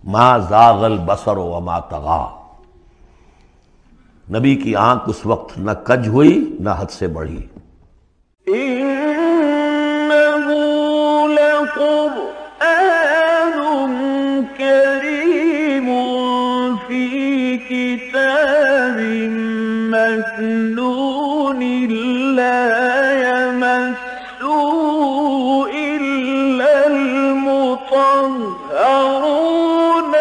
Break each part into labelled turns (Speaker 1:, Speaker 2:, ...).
Speaker 1: ما زاغ البصر وما طغى، نبی کی آنکھ اس وقت نہ کج ہوئی نہ حد سے بڑھی۔
Speaker 2: إنه لقرآن كريم في كتاب مكنون لا يمسه إلا المطهرون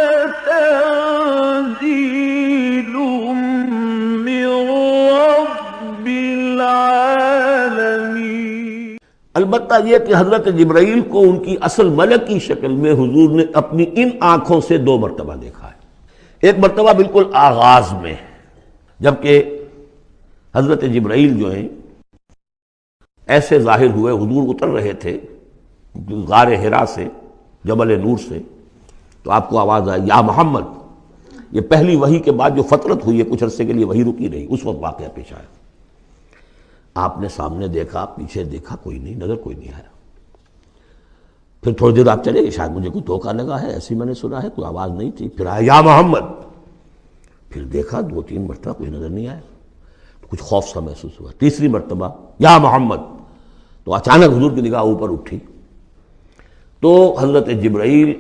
Speaker 2: تنزيل من رب العالمين۔
Speaker 1: البتہ یہ کہ حضرت جبرائیل کو ان کی اصل ملک کی شکل میں حضور نے اپنی ان آنکھوں سے 2 مرتبہ دیکھا ہے۔ ایک مرتبہ بالکل آغاز میں، جبکہ حضرت جبرائیل جو ہیں ایسے ظاہر ہوئے، حضور اتر رہے تھے غار حرا سے، جبل نور سے، تو آپ کو آواز آئی یا محمد۔ یہ پہلی وحی کے بعد جو فترت ہوئی ہے، کچھ عرصے کے لیے وحی رکی رہی، اس وقت واقعہ پیش آیا۔ آپ نے سامنے دیکھا، پیچھے دیکھا، کوئی نہیں، نظر کوئی نہیں آیا۔ پھر تھوڑی دیر آپ چلے گئے، شاید مجھے کوئی دھوکہ لگا ہے، ایسی میں نے سنا ہے، کوئی آواز نہیں تھی۔ پھر آیا یا محمد، پھر دیکھا 2-3 مرتبہ کوئی نظر نہیں آیا، کچھ خوف سا محسوس ہوا۔ تیسری مرتبہ یا محمد، تو اچانک حضور کی نگاہ اوپر اٹھی، تو حضرت جبرائیل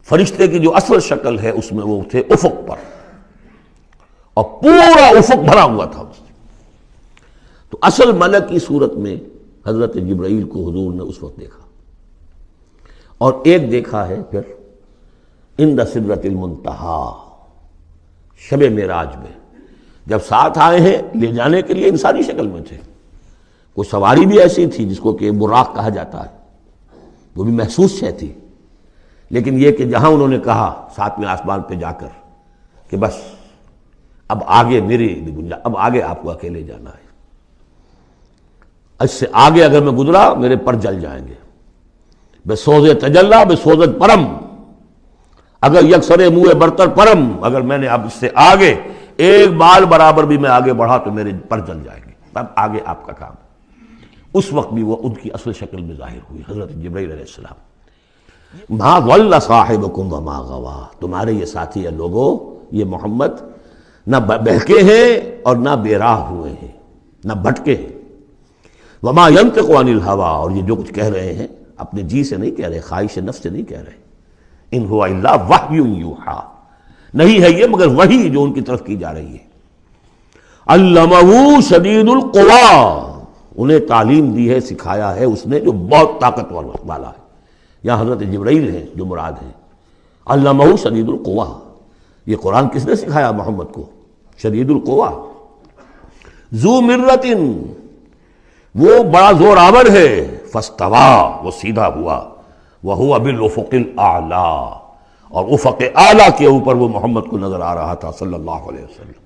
Speaker 1: فرشتے کی جو اصل شکل ہے اس میں وہ تھے افق پر، اور پورا افق بھرا ہوا تھا اس سے۔ تو اصل ملک کی صورت میں حضرت جبرائیل کو حضور نے اس وقت دیکھا، اور ایک دیکھا ہے پھر عند سدرۃ المنتہا، شب معراج میں، جب ساتھ آئے ہیں لے جانے کے لیے انسانی شکل میں تھے۔ کوئی سواری بھی ایسی تھی جس کو کہ براق کہا جاتا ہے، وہ بھی محسوس شے تھی، لیکن یہ کہ جہاں انہوں نے کہا 7ویں آسمان پہ جا کر کہ بس اب آگے میری گنجائش، اب آگے آپ کو اکیلے جانا ہے، اس سے آگے اگر میں گزرا میرے پر جل جائیں گے، بے سوز تجلا بے سوزت پرم، اگر یکسر منہ برتر پرم، اگر میں نے اب اس سے آگے ایک بال برابر بھی میں آگے بڑھا تو میرے پر جل جائیں گے، تب آگے آپ کا کام۔ اس وقت بھی وہ ان کی اصل شکل میں ظاہر ہوئی حضرت جبرائیل علیہ السلام۔ ما ضل صاحبکم وما غوا، تمہارے یہ ساتھی ہے لوگوں، یہ محمد نہ بہکے ہیں اور نہ بے راہ ہوئے ہیں، نہ بھٹکے ہیں۔ وما ينطق عن الهوى، اور یہ جو کچھ کہہ رہے ہیں اپنے جی سے نہیں کہہ رہے، خواہش نفس سے نہیں کہہ رہے، ان هو الا وحی یوحی، نہیں ہے یہ مگر وحی جو ان کی طرف کی جا رہی ہے۔ علمہ شدید القویٰ، انہیں تعلیم دی ہے، سکھایا ہے اس نے جو بہت طاقتور والا ہے۔ یہاں حضرت جبرائیل ہیں جو مراد ہیں۔ علمہ شدید القویٰ، یہ قرآن کس نے سکھایا محمد کو؟ شدید القویٰ، ذو مرۃ، وہ بڑا زور آور ہے، فاستویٰ، وہ سیدھا ہوا، وہو بالافق الاعلیٰ، اور افق اعلیٰ کے اوپر وہ محمد کو نظر آ رہا تھا صلی اللہ علیہ وسلم۔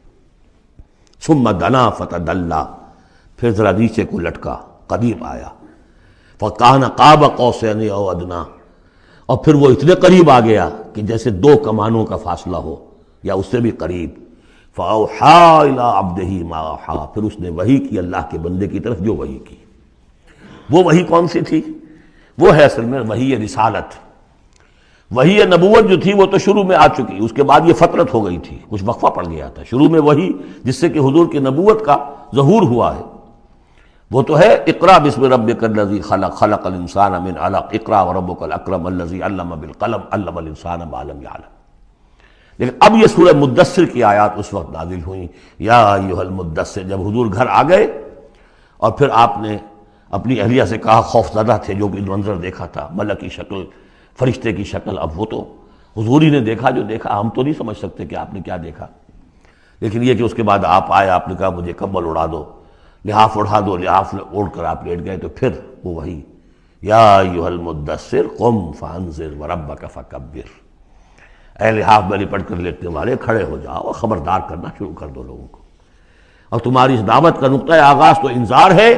Speaker 1: ثم دنا فتدلی، پھر ذرا نیچے کو لٹکا، قریب آیا، فکان قاب قوسین او ادنیٰ، اور پھر وہ اتنے قریب آ گیا کہ جیسے 2 کمانوں کا فاصلہ ہو یا اس سے بھی قریب۔ فاوحیٰ الی عبدہ ما اوحیٰ، پھر اس نے وحی کی اللہ کے بندے کی طرف جو وحی کی۔ وہ وحی کون سی تھی؟ وہ ہے اصل میں وحی رسالت۔ وحی نبوت جو تھی وہ تو شروع میں آ چکی، اس کے بعد یہ فترت ہو گئی تھی، کچھ وقفہ پڑ گیا تھا۔ شروع میں وحی جس سے کہ حضور کی نبوت کا ظہور ہوا ہے وہ تو ہے اقرا بسم ربک الذی خلق، خلق الانسان من علق، اقرا وربک الاکرم الذی علم بالقلم، علم الانسان ما لم یعلم۔ لیکن اب یہ سورہ مدثر کی آیات اس وقت نازل ہوئیں، یا ایھا المدثر، جب حضور گھر آ گئے اور پھر آپ نے اپنی اہلیہ سے کہا، خوف زدہ تھے جو بھی منظر دیکھا تھا، ملک کی شکل، فرشتے کی شکل، اب وہ تو حضور ہی نے دیکھا جو دیکھا، ہم تو نہیں سمجھ سکتے کہ آپ نے کیا دیکھا، لیکن یہ کہ اس کے بعد آپ آئے، آپ نے کہا مجھے کمبل اڑا دو، لحاف اڑا دو، لحاف اوڑھ کر آپ لیٹ گئے، تو پھر وہ وہی یا ایھا المدثر قم فانذر وربک فکبر، اے لحاف میں لپٹ کر لیٹنے والے کھڑے ہو جاؤ اور خبردار کرنا شروع کر دو لوگوں کو۔ اور تمہاری اس دعوت کا نقطۂ آغاز تو انذار ہے،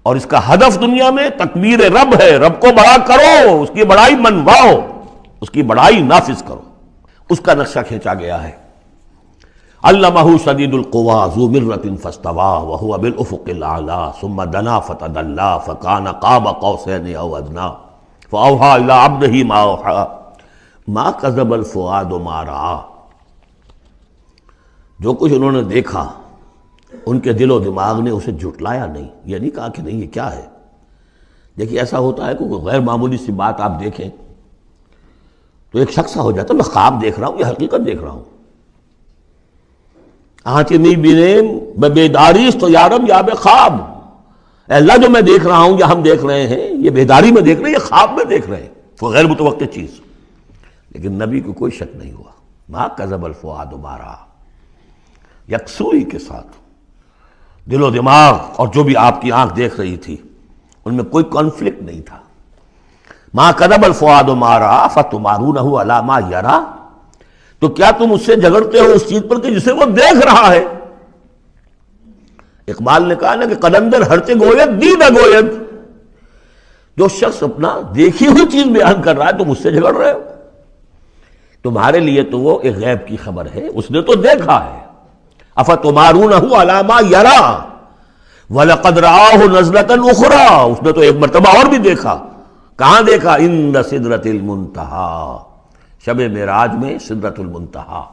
Speaker 1: اور اس کا ہدف دنیا میں تکبیر رب ہے، رب کو بڑا کرو، اس کی بڑائی منواؤ، اس کی بڑائی نافذ کرو، اس کا نقشہ کھینچا گیا ہے۔ علمہ شدید القویٰ ذو مرۃ فاستویٰ وہو بالافق الاعلیٰ ثم دنا فتدلی فکان قاب قوسین او ادنیٰ فاوحیٰ الی عبدہ ما اوحیٰ ما کذب الفؤاد ما رأى، جو کچھ انہوں نے دیکھا ان کے دل و دماغ نے اسے جھٹلایا نہیں، یہ نہیں کہا کہ نہیں یہ کیا ہے۔ دیکھیے ایسا ہوتا ہے کہ کوئی غیر معمولی سی بات آپ دیکھیں تو ایک شخص ہو جاتا ہے میں خواب دیکھ رہا ہوں یا حقیقت دیکھ رہا ہوں۔ آنچنی بینیم بیداریست تو یارم یا بے خواب، اے اللہ جو میں دیکھ رہا ہوں یا ہم دیکھ رہے ہیں یہ بیداری میں دیکھ رہے ہیں یہ خواب میں دیکھ رہے ہیں، وہ غیر متوقع چیز۔ لیکن نبی کو کوئی شک نہیں ہوا، ما کذب الفؤاد ما رأى، یکسوئی کے ساتھ دل و دماغ اور جو بھی آپ کی آنکھ دیکھ رہی تھی ان میں کوئی کانفلکٹ نہیں تھا۔ ما کذب الفؤاد ما رأى فتمارونہ علی ما یری، تو کیا تم اس سے جھگڑتے ہو اس چیز پر کہ جسے وہ دیکھ رہا ہے؟ اقبال نے کہا نا کہ قلندر ہرچے گوید دید گوید، جو شخص اپنا دیکھی ہوئی چیز بیان کر رہا ہے تم اس سے جھگڑ رہے ہو، تمہارے لیے تو وہ ایک غیب کی خبر ہے، اس نے تو دیکھا ہے۔ افتمارونہ علی ما یری وَلَقَدْ رَآهُ نَزْلَةً أُخْرَىٰ، اس نے تو ایک مرتبہ اور بھی دیکھا۔ کہاں دیکھا؟ عند سدرۃ المنتہیٰ، شب معراج میں سدرۃ المنتہیٰ،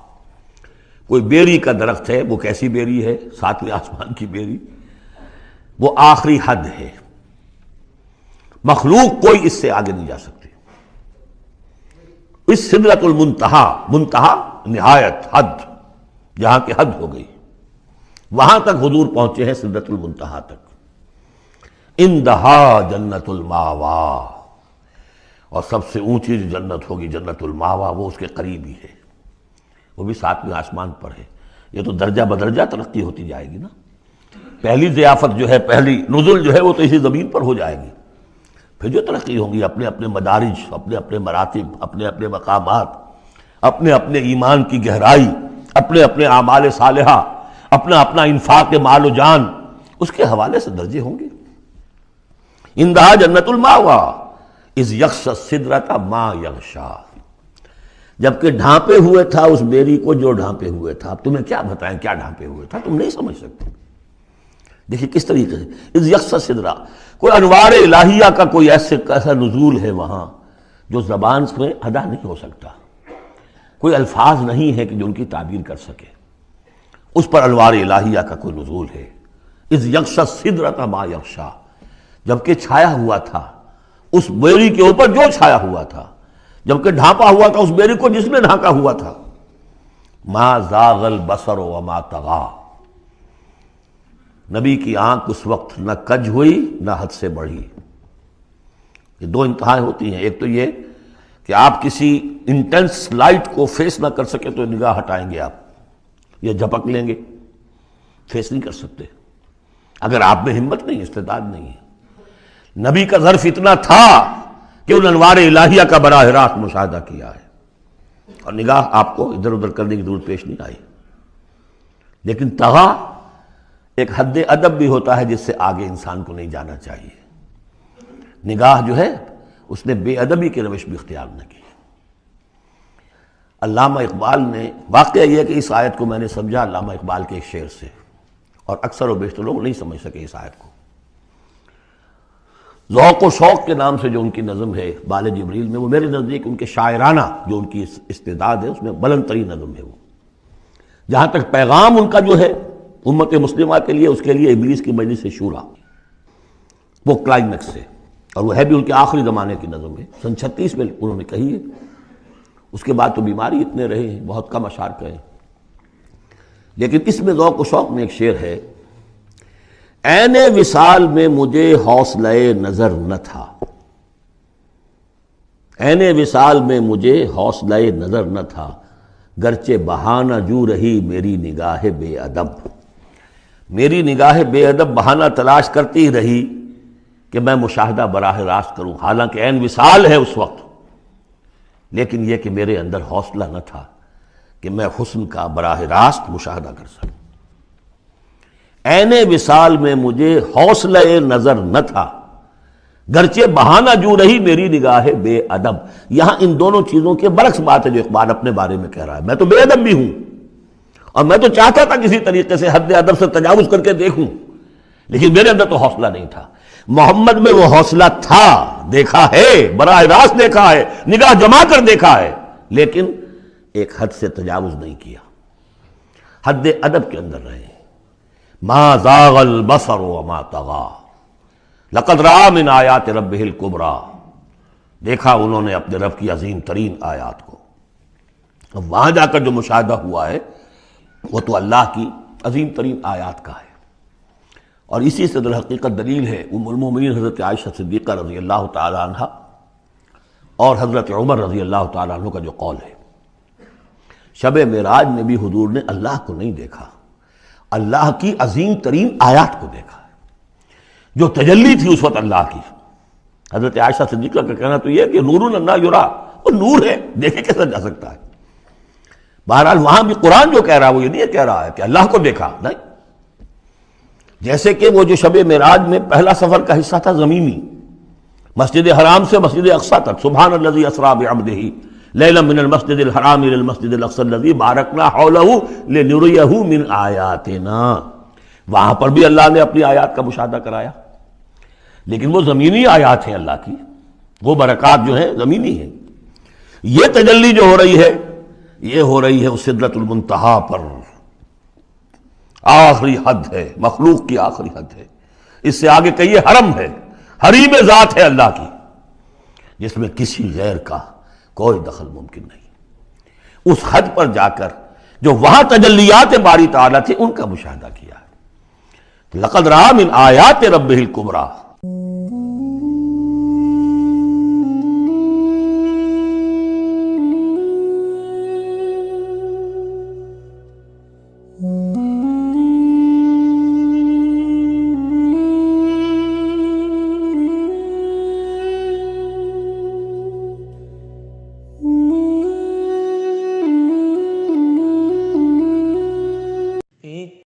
Speaker 1: کوئی بیری کا درخت ہے، وہ کیسی بیری ہے؟ ساتویں آسمان کی بیری، وہ آخری حد ہے، مخلوق کوئی اس سے آگے نہیں جا سکتی۔ اس سدرۃ المنتہیٰ، منتہا نہایت، حد، جہاں کی حد ہو گئی، وہاں تک حضور پہنچے ہیں، سدرۃ المنتہیٰ تک۔ اندہا جنت الماوا، اور سب سے اونچی جو جنت ہوگی جنت الماوا، وہ اس کے قریب ہی ہے، وہ بھی ساتویں آسمان پر ہے۔ یہ تو درجہ بدرجہ ترقی ہوتی جائے گی نا، پہلی ضیافت جو ہے، پہلی نزول جو ہے وہ تو اسی زمین پر ہو جائے گی، پھر جو ترقی ہوگی اپنے اپنے مدارج، اپنے اپنے مراتب، اپنے اپنے مقامات، اپنے اپنے ایمان کی گہرائی، اپنے اپنے اعمال صالحہ، اپنا اپنا انفاق مال و جان، اس کے حوالے سے درجے ہوں گے۔ اندہا جنت الماوا اذ یغشی السدرۃ ما یغشی، جبکہ ڈھانپے ہوئے تھا اس بیری کو جو ڈھانپے ہوئے تھا۔ اب تمہیں کیا بتائیں کیا ڈھانپے ہوئے تھا، تم نہیں سمجھ سکتے۔ دیکھیے کس طریقے سے اذ یغشی السدرۃ، کوئی انوار الہیہ کا کوئی ایسا نزول ہے وہاں جو زبان میں ادا نہیں ہو سکتا، کوئی الفاظ نہیں ہے کہ جو ان کی تعبیر کر سکے، اس پر انوار الہیہ کا کوئی نزول ہے۔ اذ یغشی السدرۃ ما یغشی، جبکہ چھایا ہوا تھا اس بیری کے اوپر جو چھایا ہوا تھا، جبکہ ڈھانپا ہوا تھا اس بیری کو جس نے ڈھانکا ہوا تھا۔ ما زاغ البصر وما طغی، نبی کی آنکھ اس وقت نہ کج ہوئی نہ حد سے بڑھی۔ یہ دو انتہائیں ہوتی ہیں، ایک تو یہ کہ آپ کسی انٹینس لائٹ کو فیس نہ کر سکے تو نگاہ ہٹائیں گے آپ، یا جھپک لیں گے، فیس نہیں کر سکتے اگر آپ میں ہمت نہیں، استعداد نہیں ہے۔ نبی کا ظرف اتنا تھا کہ ان انوار الہیہ کا براہ راست مشاہدہ کیا ہے، اور نگاہ آپ کو ادھر ادھر کرنے کی ضرورت پیش نہیں آئی۔ لیکن طغا ایک حد ادب بھی ہوتا ہے جس سے آگے انسان کو نہیں جانا چاہیے۔ نگاہ جو ہے اس نے بے ادبی کی روش بھی اختیار نہ کی۔ علامہ اقبال نے، واقعہ یہ ہے کہ اس آیت کو میں نے سمجھا علامہ اقبال کے ایک شعر سے، اور اکثر و بیشتر لوگ نہیں سمجھ سکے اس آیت کو۔ ذوق و شوق کے نام سے جو ان کی نظم ہے بال جبریل میں، وہ میرے نزدیک ان کے شاعرانہ جو ان کی استعداد ہے اس میں بلند ترین نظم ہے وہ، جہاں تک پیغام ان کا جو ہے امت مسلمہ کے لیے، اس کے لیے ابلیس کی مجلس شورا، وہ کلائمیکس ہے، اور وہ ہے بھی ان کے آخری زمانے کی نظم ہے، سن 36 میں انہوں نے کہی ہے۔ اس کے بعد تو بیماری اتنے رہے ہیں، بہت کم اشعار کہے ہیں، لیکن اس میں ذوق و شوق میں ایک شعر ہے، عین وصال میں مجھے حوصلہ نظر نہ تھا، عین وصال میں مجھے حوصلہ نظر نہ تھا، گرچہ بہانہ جو رہی میری نگاہ بے ادب، میری نگاہ بے ادب بہانہ تلاش کرتی رہی کہ میں مشاہدہ براہ راست کروں، حالانکہ عین وصال ہے اس وقت، لیکن یہ کہ میرے اندر حوصلہ نہ تھا کہ میں حسن کا براہ راست مشاہدہ کر سکوں۔ عین وصال میں مجھے حوصلہ نظر نہ تھا، گرچہ بہانہ جو رہی میری نگاہ بے ادب۔ یہاں ان دونوں چیزوں کے برعکس بات ہے جو اقبال اپنے بارے میں کہہ رہا ہے۔ میں تو بے ادب بھی ہوں، اور میں تو چاہتا تھا کسی طریقے سے حد ادب سے تجاوز کر کے دیکھوں، لیکن میرے اندر تو حوصلہ نہیں تھا۔ محمد میں وہ حوصلہ تھا، دیکھا ہے، براہ راست دیکھا ہے، نگاہ جما کر دیکھا ہے، لیکن ایک حد سے تجاوز نہیں کیا، حد ادب کے اندر رہے۔ ما زاغ البصر وما طغى لقد رأى من آیات ربہ الکبریٰ، دیکھا انہوں نے اپنے رب کی عظیم ترین آیات کو۔ اب وہاں جا کر جو مشاہدہ ہوا ہے وہ تو اللہ کی عظیم ترین آیات کا ہے، اور اسی سے در حقیقت دلیل ہے ام المومنین حضرت عائشہ صدیقہ رضی اللہ تعالی عنہ اور حضرت عمر رضی اللہ تعالی عنہ کا جو قول ہے۔ شب معراج میں بھی حضور نے اللہ کو نہیں دیکھا، اللہ کی عظیم ترین آیات کو دیکھا، جو تجلی تھی اس وقت اللہ کی۔ حضرت عائشہ صدیقہ کا کہنا تو یہ ہے کہ نور لا یرا، وہ نور ہے، دیکھے کیسا جا سکتا ہے۔ بہرحال وہاں بھی قرآن جو کہہ رہا ہے وہ یہ نہیں کہہ رہا ہے کہ اللہ کو دیکھا، نہیں، جیسے کہ وہ جو شب معراج میں پہلا سفر کا حصہ تھا زمینی، مسجد حرام سے مسجد اقصی تک، سبحان الذی اسریٰ بعبدہ لیلا من المسجد الحرام الى المسجد الاقصی الذی بارکنا حولہ لنریہ من آیاتنا، وہاں پر بھی اللہ نے اپنی آیات کا مشاہدہ کرایا، لیکن وہ زمینی آیات ہیں اللہ کی، وہ برکات جو ہیں زمینی ہیں۔ یہ تجلی جو ہو رہی ہے یہ ہو رہی ہے اس سدرۃ المنتہا پر، آخری حد ہے، مخلوق کی آخری حد ہے، اس سے آگے کہیے حرم ہے، حریم ذات ہے اللہ کی، جس میں کسی غیر کا کوئی دخل ممکن نہیں۔ اس حد پر جا کر جو وہاں تجلیات باری تعالیٰ تھے ان کا مشاہدہ کیا ہے۔ لقد رأى من آیات ربہ الکبریٰ،